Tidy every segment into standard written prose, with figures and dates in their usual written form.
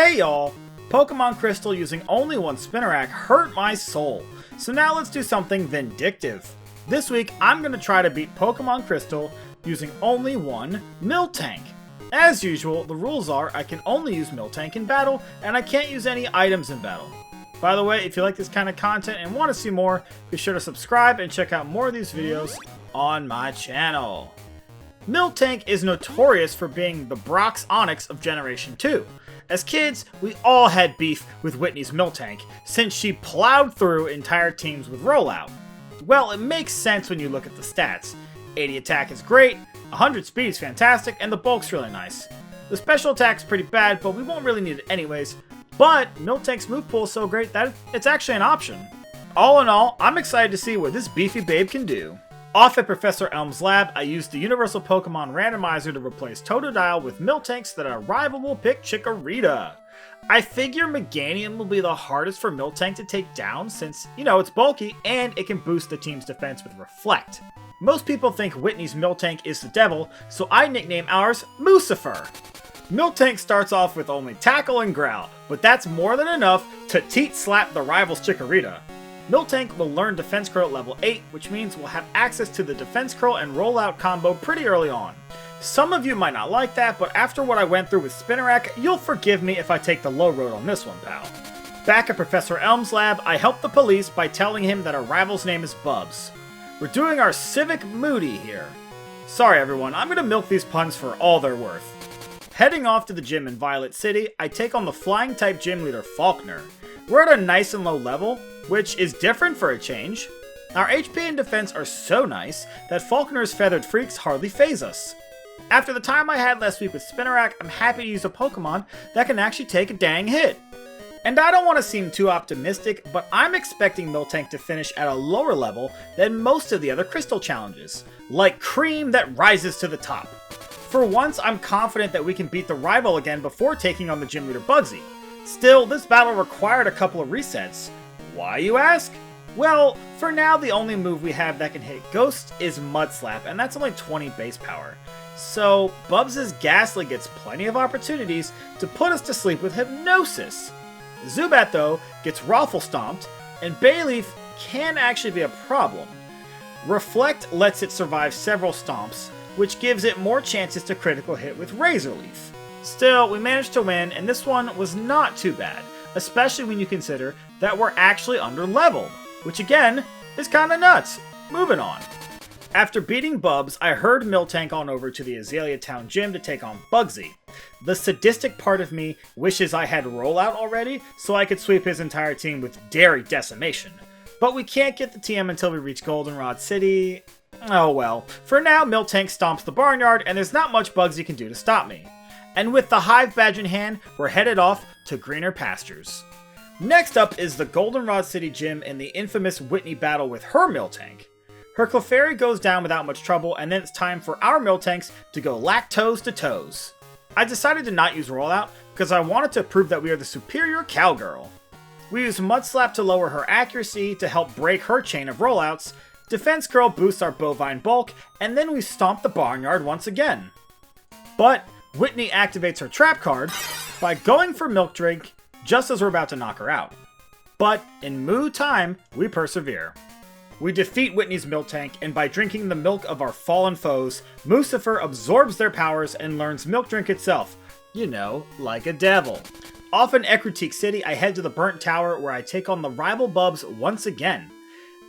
Hey y'all! Pokemon Crystal using only one Spinnerack hurt my soul, so now let's do something vindictive. This week, I'm going to try to beat Pokemon Crystal using only one Miltank. As usual, the rules are I can only use Miltank in battle, and I can't use any items in battle. By the way, if you like this kind of content and want to see more, be sure to subscribe and check out more of these videos on my channel. Miltank is notorious for being the Brock's Onix of Generation 2. As kids, we all had beef with Whitney's Miltank, since she plowed through entire teams with Rollout. Well, it makes sense when you look at the stats. 80 attack is great, 100 speed is fantastic, and the bulk's really nice. The special attack's pretty bad, but we won't really need it anyways. But Miltank's move pool is so great that it's actually an option. All in all, I'm excited to see what this beefy babe can do. Off at Professor Elm's lab, I used the Universal Pokemon Randomizer to replace Totodile with Miltank so that our rival will pick Chikorita. I figure Meganium will be the hardest for Miltank to take down since, it's bulky and it can boost the team's defense with Reflect. Most people think Whitney's Miltank is the devil, so I nickname ours Moosifer. Miltank starts off with only Tackle and Growl, but that's more than enough to teat slap the rival's Chikorita. Miltank will learn Defense Curl at level 8, which means we'll have access to the Defense Curl and Rollout combo pretty early on. Some of you might not like that, but after what I went through with Spinnerack, you'll forgive me if I take the low road on this one, pal. Back at Professor Elm's lab, I help the police by telling him that our rival's name is Bubs. We're doing our Civic Moody here. Sorry everyone, I'm gonna milk these puns for all they're worth. Heading off to the gym in Violet City, I take on the Flying type gym leader Faulkner. We're at a nice and low level, which is different for a change. Our HP and defense are so nice that Faulkner's feathered freaks hardly faze us. After the time I had last week with Spinnerack, I'm happy to use a Pokemon that can actually take a dang hit. And I don't want to seem too optimistic, but I'm expecting Miltank to finish at a lower level than most of the other Crystal challenges, like cream that rises to the top. For once, I'm confident that we can beat the rival again before taking on the gym leader Bugsy. Still, this battle required a couple of resets. Why, you ask? Well, for now the only move we have that can hit Ghost is Mud Slap, and that's only 20 base power. So, Bubs' Ghastly gets plenty of opportunities to put us to sleep with Hypnosis. Zubat, though, gets Raffle Stomped, and Bayleaf can actually be a problem. Reflect lets it survive several stomps, which gives it more chances to critical hit with Razor Leaf. Still, we managed to win, and this one was not too bad, especially when you consider that we're actually under-leveled, which again, is kinda nuts. Moving on. After beating Bubs, I herd Miltank on over to the Azalea Town gym to take on Bugsy. The sadistic part of me wishes I had Rollout already, so I could sweep his entire team with Dairy Decimation. But we can't get the TM until we reach Goldenrod City. Oh well. For now, Miltank stomps the barnyard, and there's not much Bugsy can do to stop me. And with the Hive Badge in hand, we're headed off to greener pastures. Next up is the Goldenrod City gym and the infamous Whitney battle with her Miltank. Her Clefairy goes down without much trouble, and then it's time for our Miltanks to go lactose to toes. I decided to not use Rollout because I wanted to prove that we are the superior cowgirl. We use Mud Slap to lower her accuracy to help break her chain of rollouts, Defense Curl boosts our bovine bulk, and then we stomp the barnyard once again. But Whitney activates her trap card by going for Milk Drink just as we're about to knock her out. But in Moo time, we persevere. We defeat Whitney's Miltank, and by drinking the milk of our fallen foes, Moosifer absorbs their powers and learns Milk Drink itself. Like a devil. Off in Ecruteak City, I head to the Burnt Tower where I take on the rival Bubs once again.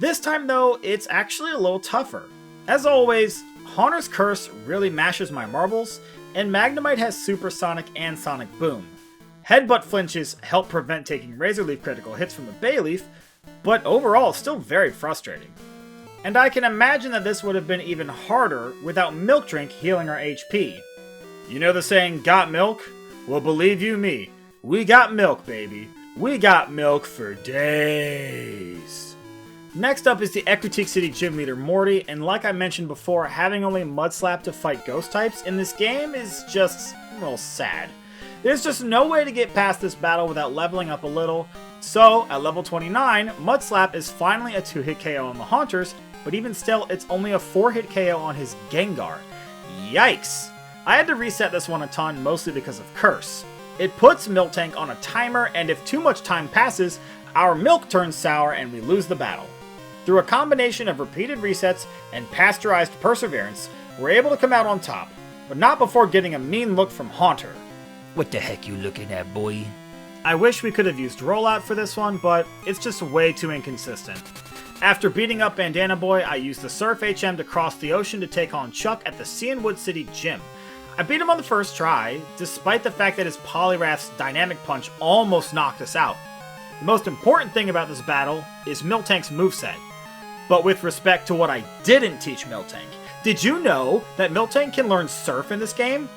This time though, it's actually a little tougher. As always, Haunter's Curse really mashes my marbles, and Magnemite has Supersonic and Sonic Boom. Headbutt flinches help prevent taking Razor Leaf critical hits from the Bayleaf, but overall still very frustrating. And I can imagine that this would have been even harder without Milk Drink healing our HP. You know the saying, got milk? Well, believe you me, we got milk, baby. We got milk for days. Next up is the Ecruteak City gym leader Morty, and like I mentioned before, having only Mud Slap to fight ghost types in this game is just, sad. There's just no way to get past this battle without leveling up a little, so at level 29, Mud Slap is finally a 2-hit KO on the Haunters, but even still, it's only a 4-hit KO on his Gengar. Yikes! I had to reset this one a ton, mostly because of Curse. It puts Miltank on a timer, and if too much time passes, our milk turns sour and we lose the battle. Through a combination of repeated resets and pasteurized perseverance, we're able to come out on top, but not before getting a mean look from Haunter. What the heck you looking at, boy? I wish we could have used Rollout for this one, but it's just way too inconsistent. After beating up Bandana Boy, I used the Surf HM to cross the ocean to take on Chuck at the Cianwood City Gym. I beat him on the first try, despite the fact that his Poliwrath's Dynamic Punch almost knocked us out. The most important thing about this battle is Miltank's moveset. But with respect to what I didn't teach Miltank, did you know that Miltank can learn Surf in this game?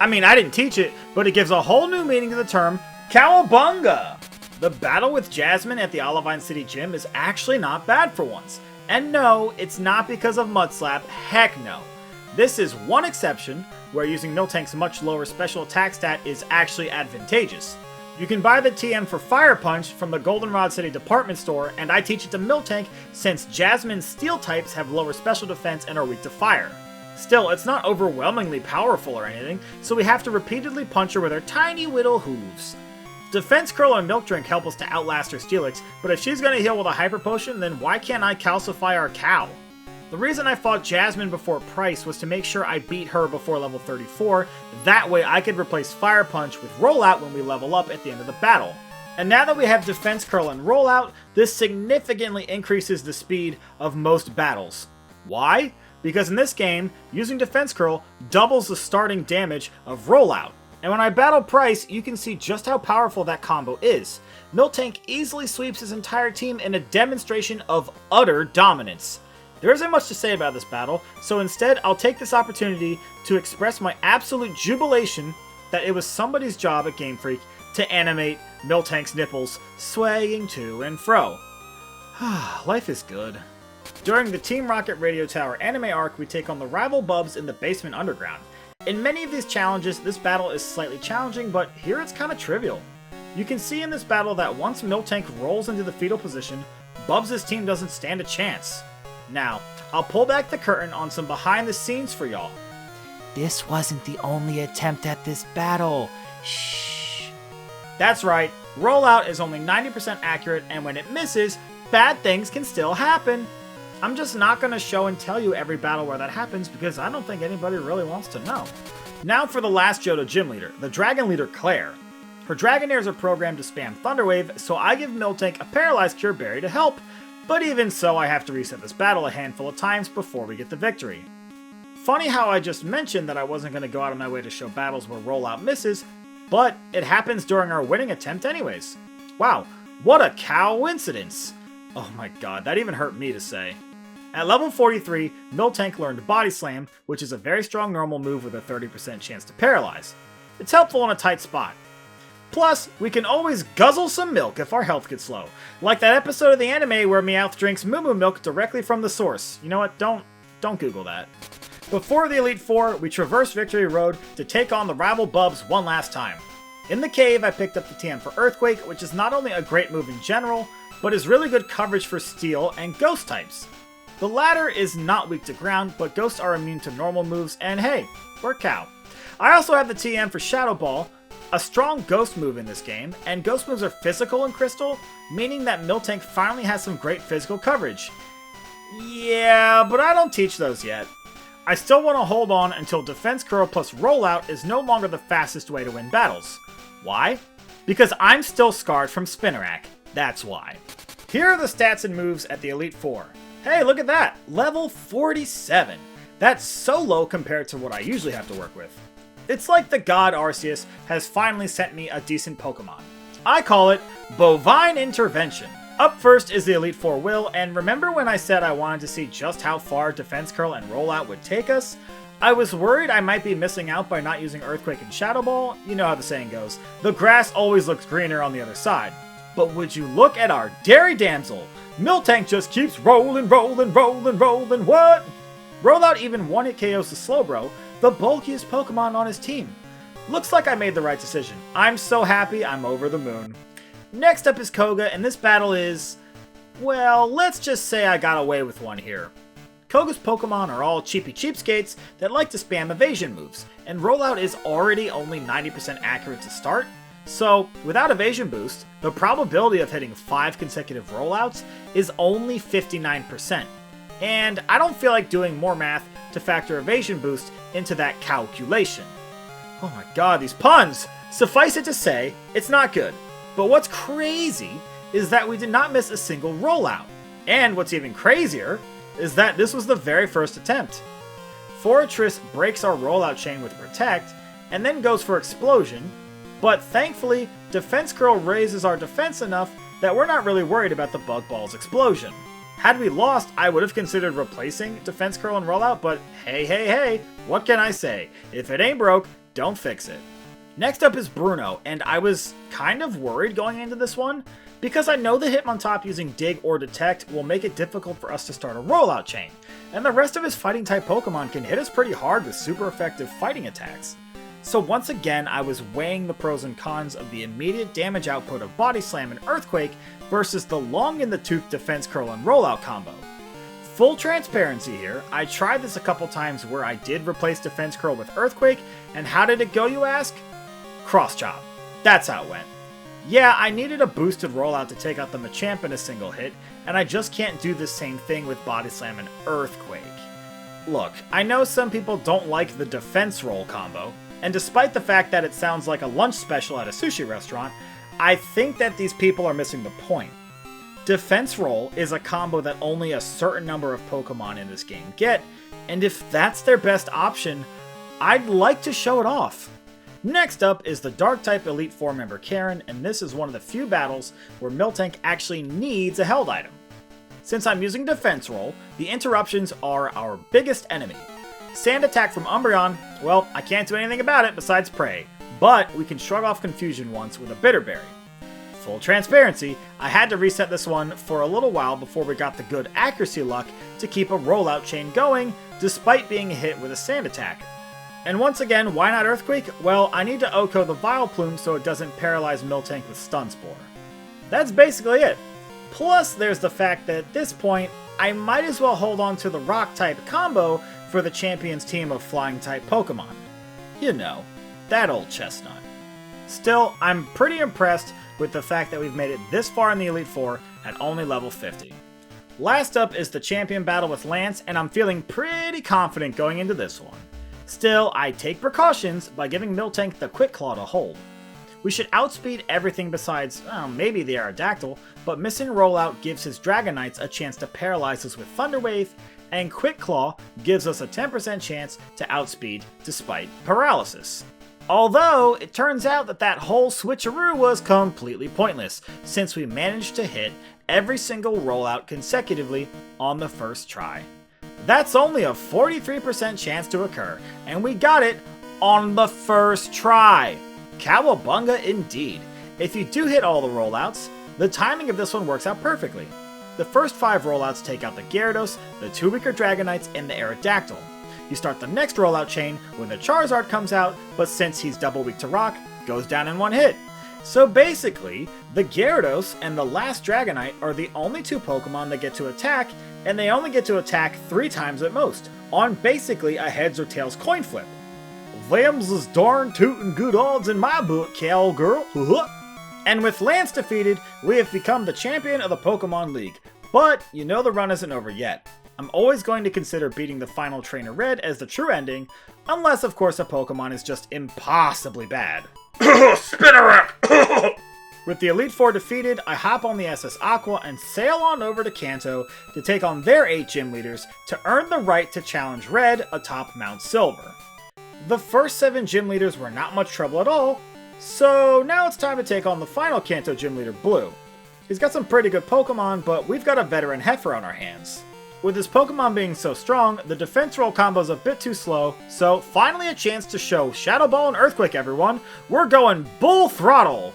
I mean, I didn't teach it, but it gives a whole new meaning to the term Cowabunga! The battle with Jasmine at the Olivine City Gym is actually not bad for once. And no, it's not because of Mudslap, heck no. This is one exception where using Miltank's much lower special attack stat is actually advantageous. You can buy the TM for Fire Punch from the Goldenrod City department store, and I teach it to Miltank since Jasmine's steel types have lower special defense and are weak to fire. Still, it's not overwhelmingly powerful or anything, so we have to repeatedly punch her with our tiny little hooves. Defense Curl and Milk Drink help us to outlast her Steelix, but if she's gonna heal with a Hyper Potion, then why can't I calcify our cow? The reason I fought Jasmine before Price was to make sure I beat her before level 34, that way I could replace Fire Punch with Rollout when we level up at the end of the battle. And now that we have Defense Curl and Rollout, this significantly increases the speed of most battles. Why? Because in this game, using Defense Curl doubles the starting damage of Rollout. And when I battle Price, you can see just how powerful that combo is. Miltank easily sweeps his entire team in a demonstration of utter dominance. There isn't much to say about this battle, so instead I'll take this opportunity to express my absolute jubilation that it was somebody's job at Game Freak to animate Miltank's nipples swaying to and fro. Life is good. During the Team Rocket Radio Tower anime arc, we take on the rival Bubs in the basement underground. In many of these challenges, this battle is slightly challenging, but here it's kind of trivial. You can see in this battle that once Miltank rolls into the fetal position, Bubs' team doesn't stand a chance. Now, I'll pull back the curtain on some behind the scenes for y'all. This wasn't the only attempt at this battle. Shh. That's right, Rollout is only 90% accurate, and when it misses, bad things can still happen. I'm just not going to show and tell you every battle where that happens because I don't think anybody really wants to know. Now for the last Johto gym leader, the Dragon Leader Claire. Her Dragonairs are programmed to spam Thunder Wave, so I give Miltank a Paralyzed Cure Berry to help, but even so I have to reset this battle a handful of times before we get the victory. Funny how I just mentioned that I wasn't going to go out of my way to show battles where Rollout misses, but it happens during our winning attempt anyways. Wow, what a coincidence! Oh my god, that even hurt me to say. At level 43, Miltank learned Body Slam, which is a very strong normal move with a 30% chance to paralyze. It's helpful in a tight spot. Plus, we can always guzzle some milk if our health gets low, like that episode of the anime where Meowth drinks Moo Moo milk directly from the source. You know what, don't Google that. Before the Elite Four, we traverse Victory Road to take on the rival Bubs one last time. In the cave, I picked up the TM for Earthquake, which is not only a great move in general, but is really good coverage for Steel and Ghost types. The latter is not weak to ground, but Ghosts are immune to normal moves, and hey, we're Cow. I also have the TM for Shadow Ball, a strong Ghost move in this game, and Ghost moves are physical in Crystal, meaning that Miltank finally has some great physical coverage. Yeah, but I don't teach those yet. I still want to hold on until Defense Curl plus Rollout is no longer the fastest way to win battles. Why? Because I'm still scarred from Spinnerack. That's why. Here are the stats and moves at the Elite Four. Hey, look at that! Level 47! That's so low compared to what I usually have to work with. It's like the god Arceus has finally sent me a decent Pokemon. I call it Bovine Intervention. Up first is the Elite Four Will, and remember when I said I wanted to see just how far Defense Curl and Rollout would take us? I was worried I might be missing out by not using Earthquake and Shadow Ball. You know how the saying goes, the grass always looks greener on the other side. But would you look at our Dairy Damsel? Miltank just keeps rolling, what? Rollout even one-hit KOs the Slowbro, the bulkiest Pokemon on his team. Looks like I made the right decision. I'm so happy I'm over the moon. Next up is Koga, and this battle is... well, let's just say I got away with one here. Koga's Pokemon are all cheapy cheapskates that like to spam evasion moves, and rollout is already only 90% accurate to start, so without evasion boost, the probability of hitting 5 consecutive rollouts is only 59%, and I don't feel like doing more math to factor evasion boost into that calculation. Oh my god, these puns! Suffice it to say, it's not good. But what's crazy is that we did not miss a single rollout. And what's even crazier is that this was the very first attempt. Fortress breaks our rollout chain with Protect, and then goes for Explosion, but thankfully, Defense Curl raises our defense enough that we're not really worried about the Bug Ball's explosion. Had we lost, I would have considered replacing Defense Curl and Rollout, but hey, what can I say? If it ain't broke, don't fix it. Next up is Bruno, and I was kind of worried going into this one, because I know the Hitmontop using Dig or Detect will make it difficult for us to start a rollout chain, and the rest of his fighting type Pokemon can hit us pretty hard with super effective fighting attacks. So once again, I was weighing the pros and cons of the immediate damage output of Body Slam and Earthquake versus the long in the tooth Defense Curl and Rollout combo. Full transparency here, I tried this a couple times where I did replace Defense Curl with Earthquake, and how did it go, you ask? Cross Chop. That's how it went. Yeah, I needed a boosted rollout to take out the Machamp in a single hit, and I just can't do the same thing with Body Slam and Earthquake. Look, I know some people don't like the defense roll combo, and despite the fact that it sounds like a lunch special at a sushi restaurant, I think that these people are missing the point. Defense roll is a combo that only a certain number of Pokemon in this game get, and if that's their best option, I'd like to show it off. Next up is the Dark-type Elite Four member Karen, and this is one of the few battles where Miltank actually needs a held item. Since I'm using Defense Roll, the interruptions are our biggest enemy. Sand Attack from Umbreon, well, I can't do anything about it besides pray, but we can shrug off Confusion once with a Bitter Berry. Full transparency, I had to reset this one for a little while before we got the good accuracy luck to keep a rollout chain going, despite being hit with a Sand Attack. And once again, why not Earthquake? Well, I need to OHKO the Vileplume so it doesn't paralyze Miltank with Stun Spore. That's basically it. Plus, there's the fact that at this point, I might as well hold on to the Rock-type combo for the Champions team of Flying-type Pokemon. You know, that old chestnut. Still, I'm pretty impressed with the fact that we've made it this far in the Elite Four at only level 50. Last up is the Champion battle with Lance, and I'm feeling pretty confident going into this one. Still, I take precautions by giving Miltank the Quick Claw to hold. We should outspeed everything besides, maybe the Aerodactyl, but missing Rollout gives his Dragonites a chance to paralyze us with Thunder Wave, and Quick Claw gives us a 10% chance to outspeed despite paralysis. Although, it turns out that that whole switcheroo was completely pointless, since we managed to hit every single Rollout consecutively on the first try. That's only a 43% chance to occur, and we got it on the first try. Cowabunga indeed. If you do hit all the rollouts, the timing of this one works out perfectly. The first 5 rollouts take out the Gyarados, the 2 weaker Dragonites, and the Aerodactyl. You start the next rollout chain when the Charizard comes out, but since he's double weak to rock, goes down in one hit. So basically, the Gyarados and the last Dragonite are the only 2 Pokemon that get to attack, and they only get to attack 3 times at most, on basically a heads or tails coin flip. Them's is darn tootin' good odds in my book, cowgirl. And with Lance defeated, we have become the champion of the Pokemon League. But, you know the run isn't over yet. I'm always going to consider beating the final Trainer Red as the true ending, unless of course a Pokemon is just impossibly bad. Spinnerack! With the Elite Four defeated, I hop on the SS Aqua and sail on over to Kanto to take on their 8 gym leaders to earn the right to challenge Red atop Mount Silver. The first 7 gym leaders were not much trouble at all, so now it's time to take on the final Kanto gym leader, Blue. He's got some pretty good Pokemon, but we've got a veteran heifer on our hands. With his Pokemon being so strong, the defense roll combo's a bit too slow, so finally a chance to show Shadow Ball and Earthquake, everyone. We're going bull throttle!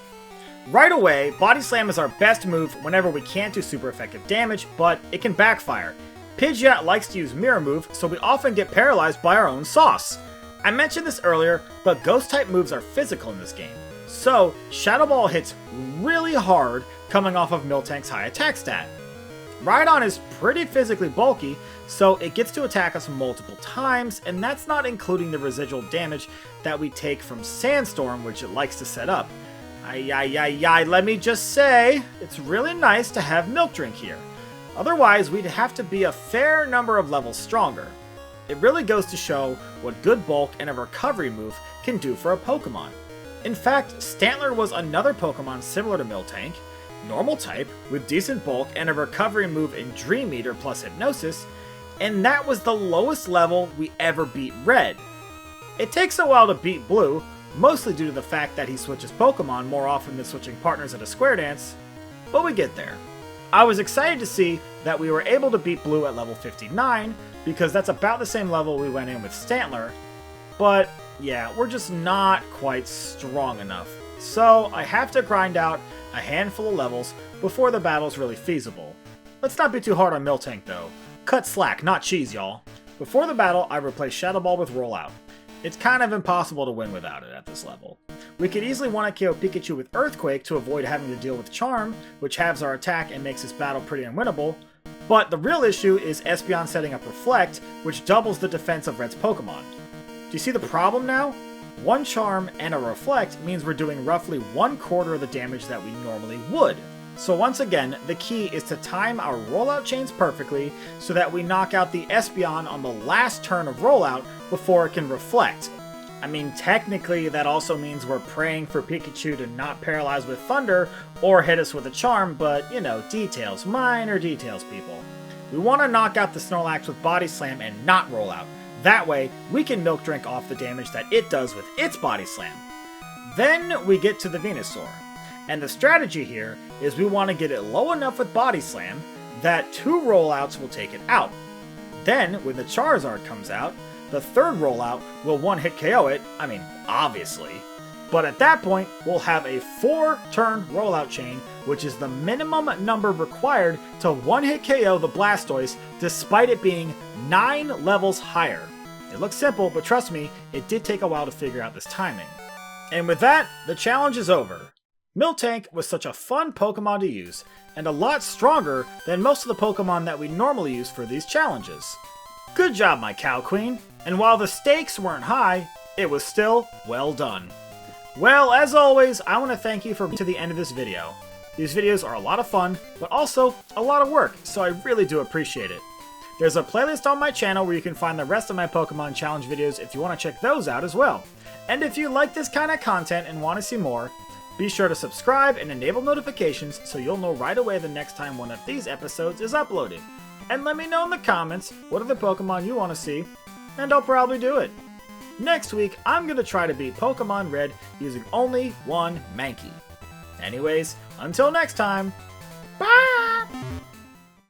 Right away, Body Slam is our best move whenever we can't do super effective damage, but it can backfire. Pidgeot likes to use Mirror Move, so we often get paralyzed by our own sauce. I mentioned this earlier, but Ghost-type moves are physical in this game. So, Shadow Ball hits really hard coming off of Miltank's high attack stat. Rhydon is pretty physically bulky, so it gets to attack us multiple times, and that's not including the residual damage that we take from Sandstorm, which it likes to set up. Let me just say, it's really nice to have Milk Drink here. Otherwise, we'd have to be a fair number of levels stronger. It really goes to show what good bulk and a recovery move can do for a Pokemon. In fact, Stantler was another Pokemon similar to Miltank, normal type, with decent bulk and a recovery move in Dream Eater plus Hypnosis, and that was the lowest level we ever beat Red. It takes a while to beat Blue, mostly due to the fact that he switches Pokemon more often than switching partners at a square dance, but we get there. I was excited to see that we were able to beat Blue at level 59, because that's about the same level we went in with Stantler, but yeah, we're just not quite strong enough. So I have to grind out a handful of levels before the battle's really feasible. Let's not be too hard on Miltank though. Cut slack, not cheese, y'all. Before the battle, I replaced Shadow Ball with Rollout. It's kind of impossible to win without it at this level. We could easily 1-KO Pikachu with Earthquake to avoid having to deal with Charm, which halves our attack and makes this battle pretty unwinnable, but the real issue is Espeon setting up Reflect, which doubles the defense of Red's Pokemon. Do you see the problem now? One Charm and a Reflect means we're doing roughly 1/4 of the damage that we normally would. So once again, the key is to time our rollout chains perfectly so that we knock out the Espeon on the last turn of rollout before it can reflect. I mean, technically that also means we're praying for Pikachu to not paralyze with Thunder or hit us with a Charm, but you know, details, minor details, people. We want to knock out the Snorlax with Body Slam and not rollout. That way, we can Milk Drink off the damage that it does with its Body Slam. Then we get to the Venusaur. And the strategy here is we want to get it low enough with Body Slam that 2 rollouts will take it out. Then, when the Charizard comes out, the 3rd rollout will 1-hit KO it, I mean, obviously. But at that point, we'll have a 4-turn rollout chain, which is the minimum number required to 1-hit KO the Blastoise, despite it being 9 levels higher. It looks simple, but trust me, it did take a while to figure out this timing. And with that, the challenge is over. Miltank was such a fun Pokemon to use, and a lot stronger than most of the Pokemon that we normally use for these challenges. Good job, my Cow Queen, and while the stakes weren't high, it was still well done. Well, as always, I want to thank you for being to the end of this video. These videos are a lot of fun, but also a lot of work, so I really do appreciate it. There's a playlist on my channel where you can find the rest of my Pokemon Challenge videos if you want to check those out as well. And if you like this kind of content and want to see more, be sure to subscribe and enable notifications so you'll know right away the next time one of these episodes is uploaded. And let me know in the comments what other Pokemon you want to see, and I'll probably do it. Next week, I'm going to try to beat Pokemon Red using only one Mankey. Anyways, until next time, bye!